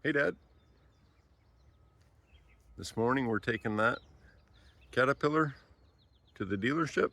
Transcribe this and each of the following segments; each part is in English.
Hey Dad, this morning we're taking that Caterpillar to the dealership.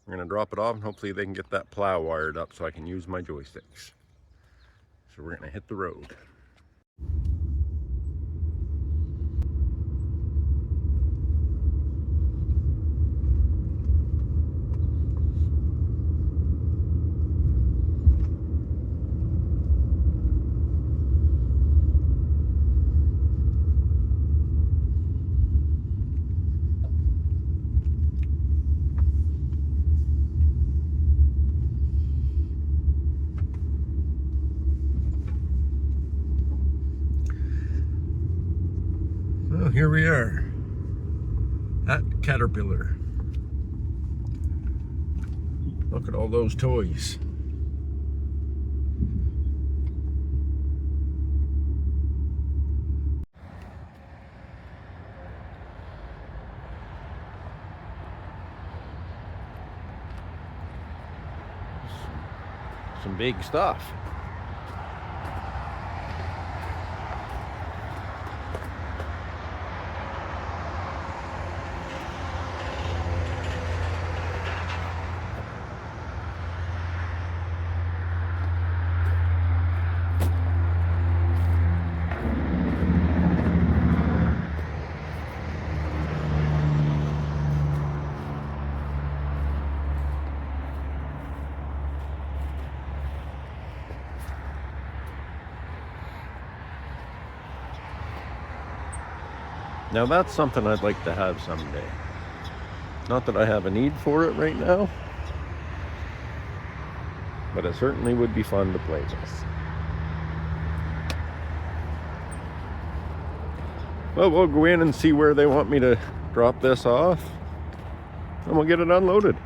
We're gonna drop it off and hopefully they can get that plow wired up so I can use my joysticks. So we're gonna hit the road. Well, here we are at Caterpillar. Look at all those toys. Some big stuff. Now that's something I'd like to have someday. Not that I have a need for it right now, but it certainly would be fun to play with. Well, we'll go in and see where they want me to drop this off, and we'll get it unloaded.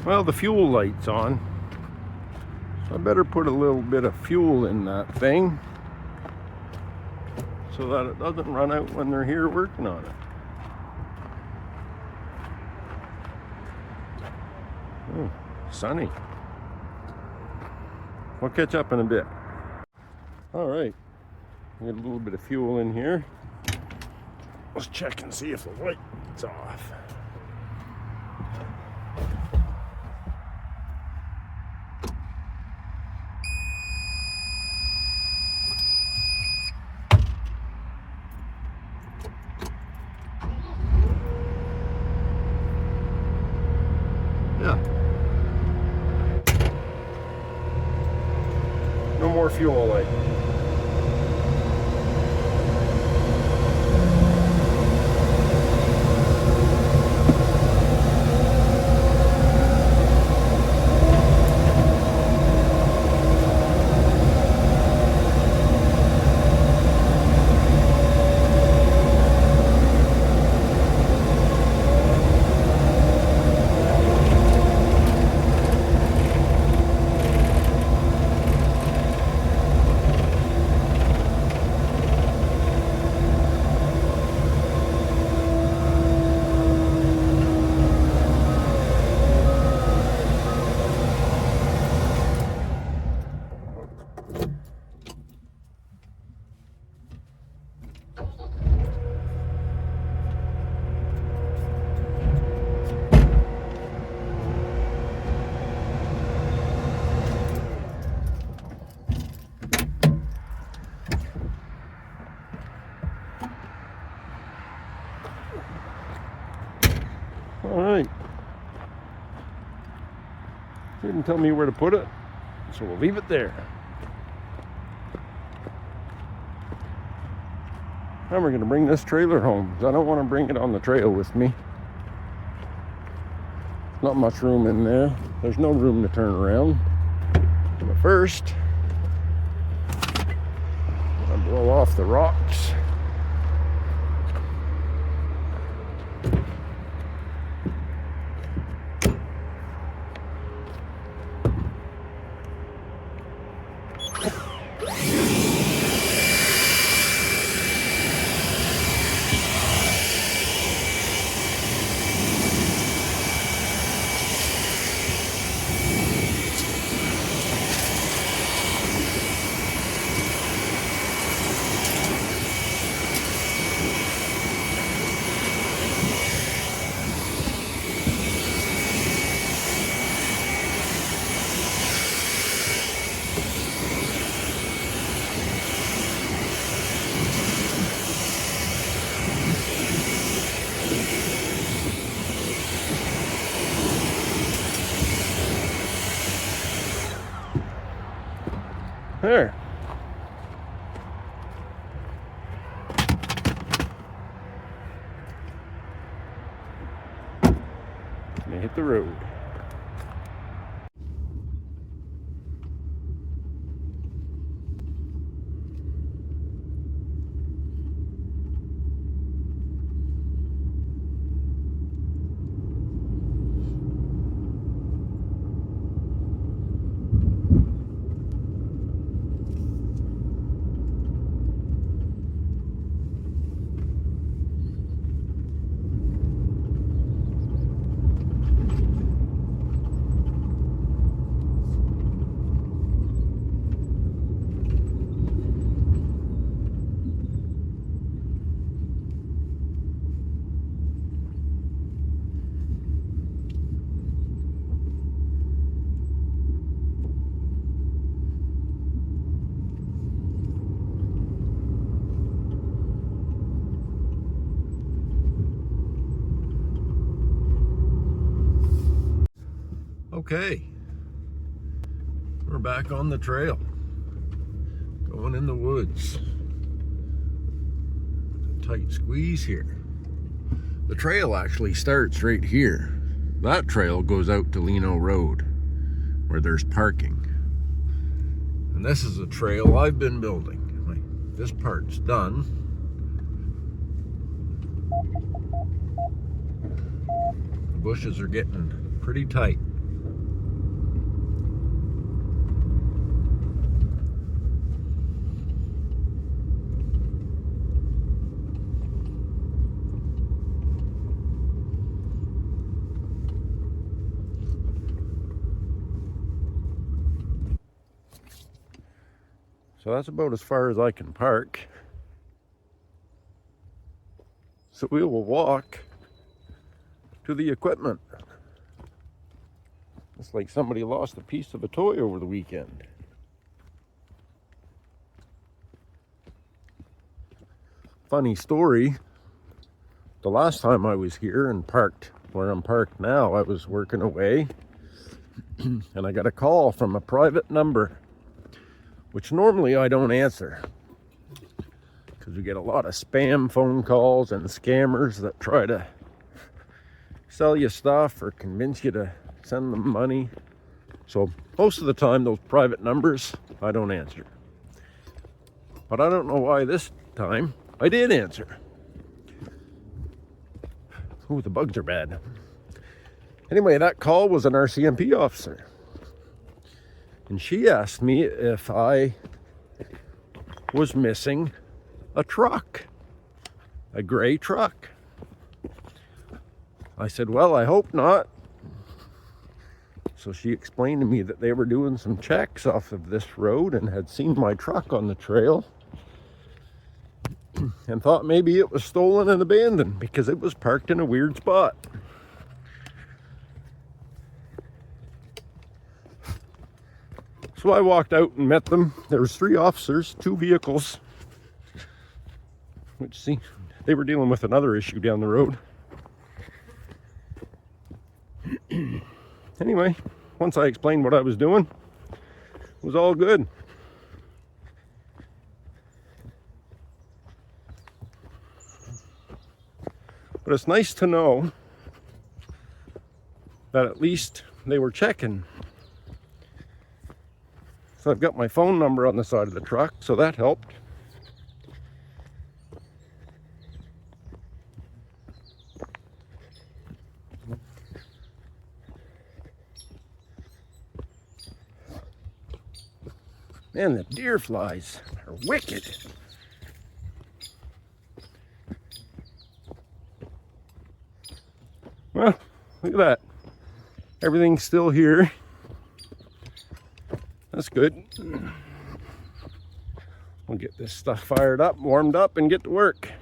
Well, the fuel light's on. So I better put a little bit of fuel in that thing so that it doesn't run out when they're here working on it. Oh, sunny. We'll catch up in a bit. All right, get a little bit of fuel in here. Let's check and see if the light's off. Yeah. No more fuel light. All right. Didn't tell me where to put it, so we'll leave it there. And we're going to bring this trailer home, because I don't want to bring it on the trail with me. Not much room in there. There's no room to turn around. But first, I'm going to blow off the rocks. There. They hit the road. Okay, we're back on the trail, going in the woods. Tight squeeze here. The trail actually starts right here. That trail goes out to Lino Road, where there's parking. And this is a trail I've been building. This part's done. The bushes are getting pretty tight. So that's about as far as I can park. So we will walk to the equipment. It's like somebody lost a piece of a toy over the weekend. Funny story, the last time I was here and parked where I'm parked now, I was working away and I got a call from a private number, which normally I don't answer because we get a lot of spam phone calls and scammers that try to sell you stuff or convince you to send them money. So most of the time those private numbers I don't answer. But I don't know why this time I did answer. Ooh, the bugs are bad. Anyway, that call was an RCMP officer. And she asked me if I was missing a truck, a gray truck. I said, well, I hope not. So she explained to me that they were doing some checks off of this road and had seen my truck on the trail and thought maybe it was stolen and abandoned because it was parked in a weird spot. So I walked out and met them. There was 3 officers, 2 vehicles, which, see, they were dealing with another issue down the road. Anyway, once I explained what I was doing, it was all good. But it's nice to know that at least they were checking. So I've got my phone number on the side of the truck, so that helped. Man, the deer flies are wicked. Well, look at that. Everything's still here. That's good. We'll get this stuff fired up, warmed up, and get to work.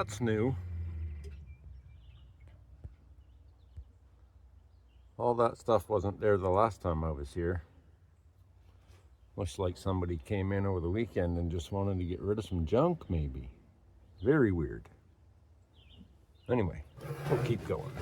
that's new. All that stuff wasn't there the last time I was here. Looks like somebody came in over the weekend and just wanted to get rid of some junk, maybe. Very weird. Anyway, we'll keep going.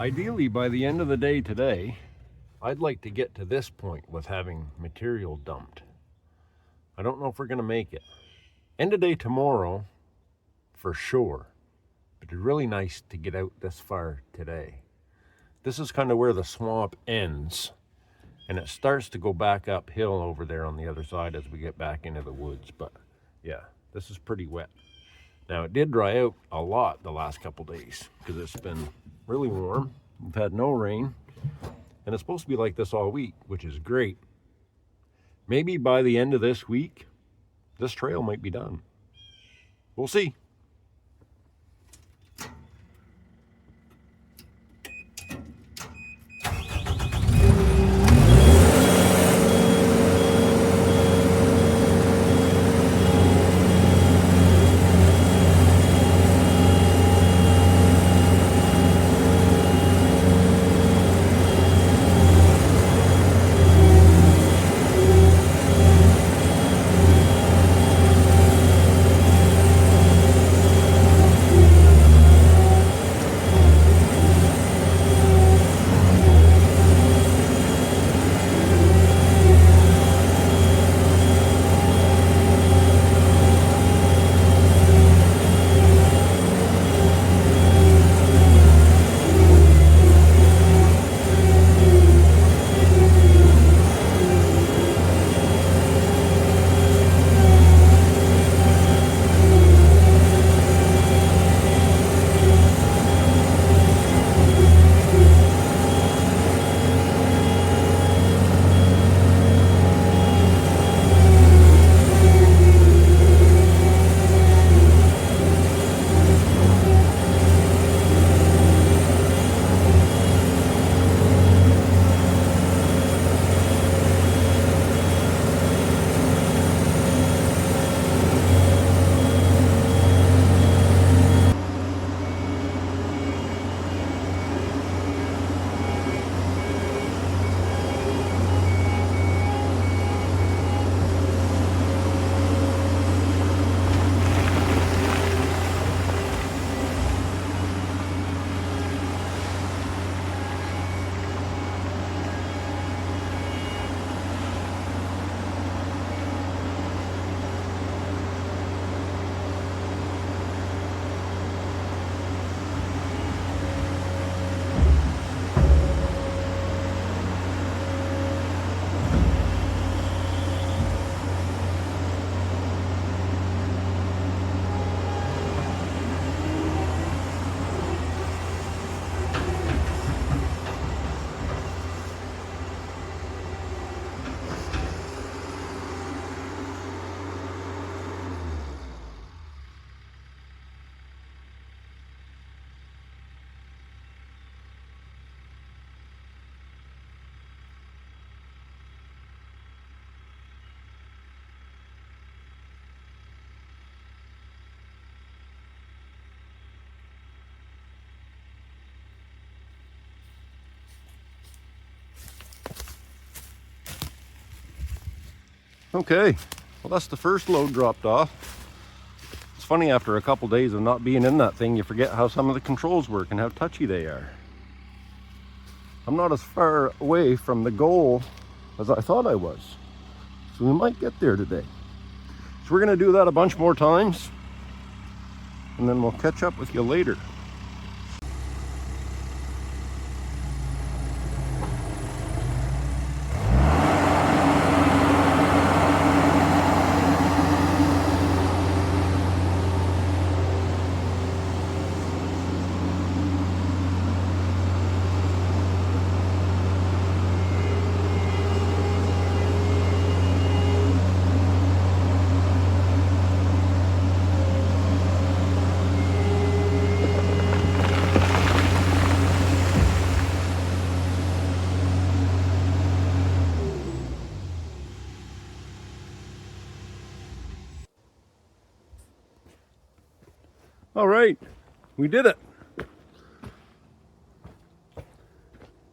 Ideally, by the end of the day today, I'd like to get to this point with having material dumped. I don't know if we're going to make it. End of day tomorrow, for sure. But it's really nice to get out this far today. This is kind of where the swamp ends, and it starts to go back uphill over there on the other side as we get back into the woods. But yeah, this is pretty wet. Now, it did dry out a lot the last couple days because it's been really warm. We've had no rain, and it's supposed to be like this all week, which is great. Maybe by the end of this week, this trail might be done. We'll see. Okay, well that's the first load dropped off. It's funny, after a couple days of not being in that thing, you forget how some of the controls work and how touchy they are. I'm not as far away from the goal as I thought I was, so we might get there today. So we're gonna do that a bunch more times, and then we'll catch up with you later. All right, we did it.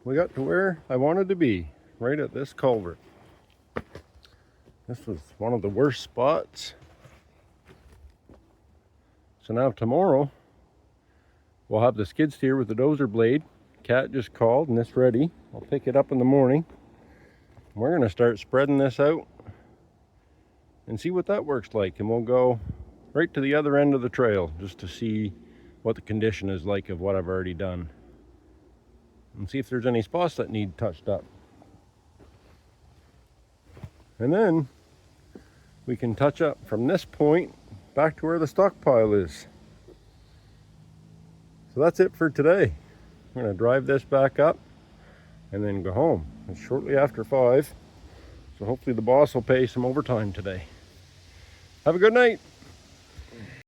We got to where I wanted to be, right at this culvert. This was one of the worst spots. So now tomorrow, we'll have the skid steer with the dozer blade. Cat just called and it's ready. I'll pick it up in the morning. We're gonna start spreading this out and see what that works like. And we'll go right to the other end of the trail just to see what the condition is like of what I've already done. And see if there's any spots that need touched up. And then we can touch up from this point back to where the stockpile is. So that's it for today. I'm going to drive this back up and then go home. It's shortly after 5, so hopefully the boss will pay some overtime today. Have a good night.